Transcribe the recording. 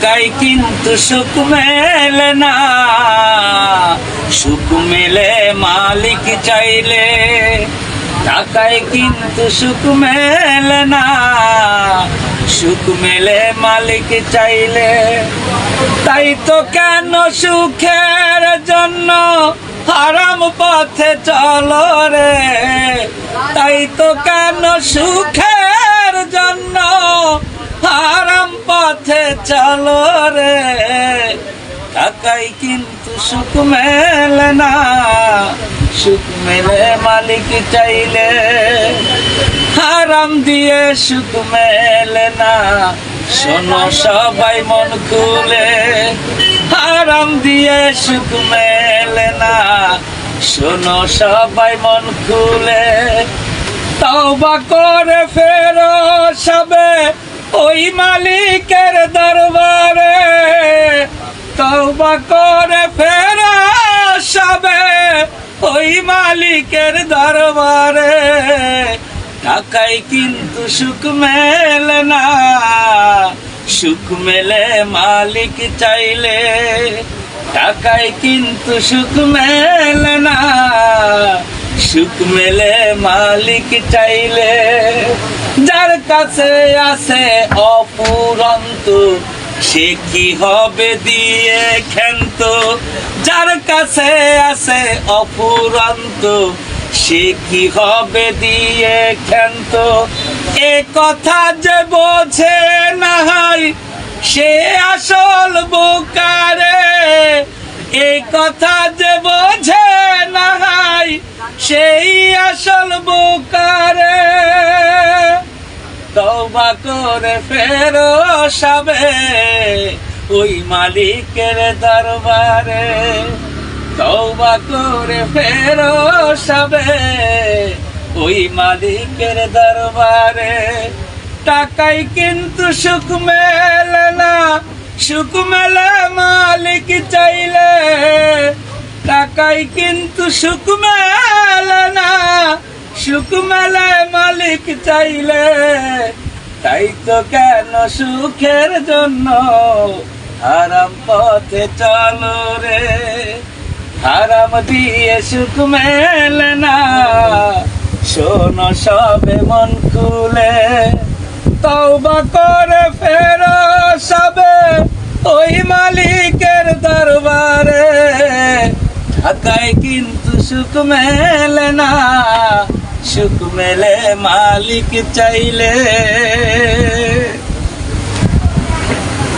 টাকায় কিন্তু সুখ মেলে না, সুখ মেলে মালিক চাইলে। টাকায় কিন্তু সুখ মেলে না, সুখ মেলে মালিক চাইলে। তাই তো কেন সুখের জন্য হারাম পথে চলো রে, তাই তো কেন সুখের জন্য হারাম পথে চলো রে। টাকায় কিন্তু সুখ মেলে না, সুখ মেলে মালিক চাইলে। হারাম দিয়ে সুখ মেলে না, শোনো সবাই মন খুলে। হারাম দিয়ে সুখ মেলে না, শোনো সবাই মন খুলে। তওবা করে ফেরো সবে ওই মালিকের দরবারে, তওবা করে ফেরো সবে ওই মালিকের দরবারে। টাকায় কিন্তু সুখ মেলে না, সুখ মেলে মালিক চাইলে। টাকায় কিন্তু সুখ মেলে না, সুখ মেলে মালিক চাইলে। যার কাছে আছে অফুরন্ত সে কি হবে দিয়ে ক্ষান্ত, যার কাছে আছে অফুরন্ত সে কি হবে দিয়ে ক্ষান্ত। এ কথা যে বোঝে না হয় সে আসল বোকারে, এ কথা যে বোঝে না হয় সেই আসল বোকারে। তওবা করে ফেরো সবে ওই মালিকের দরবারে, তওবা করে ফেরো সবে ওই মালিকের দরবারে। টাকায় কিন্তু সুখ মেলে না, সুখ মেলে মালিক চাইলে। টাকায় কিন্তু সুখ মেলে না, সুখ মেলে মালিক চাইলে। তাই তো কেন সুখের জন্য হারাম পথে চলো রে। হারাম দিয়ে সুখ মেলে না, শোনো সবে মন খুলে। তওবা করে ফেরো সবে ওই মালিকের দরবারে। টাকায় কিন্তু সুখ মেলে না, সুখ মেলে মালিক চাইলে।